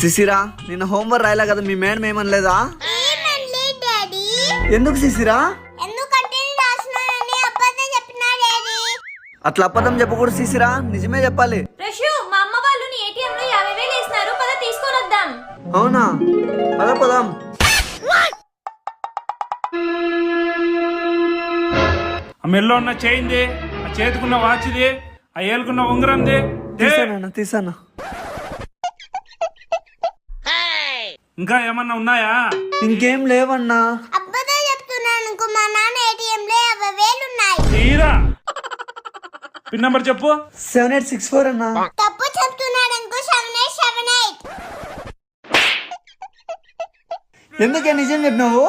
శిశిరా నిన్న హోంవర్క్ రాయలే కదా మీ మేడం ఏమనలేదా? ఎందుకు శిశిరా? అట్లా అబద్ధం చెప్పకూడదు శిశిరా, నిజమే చెప్పాలి. మా అమ్మ వాళ్ళు నీ ATM లో 50,000 వేసినారు, పద తీసుకొని వద్దాం. అవునా, పద పోదాం. ఆ మెల్లో ఉన్న చైన్ది, ఆ చేతికున్న వాచ్ది, ఆ ఏలుకున్న ఉంగరంది తీసానా. ఇంకా ఏమన్నా ఉన్నాయా? ఇంకేం లేవన్నా. తీరా పిన్ నంబర్ చెప్పు. 7864 అన్నా. తప్పు చెప్తున్నాడు. 7878. ఎందుకే నిజం చెప్పినావు?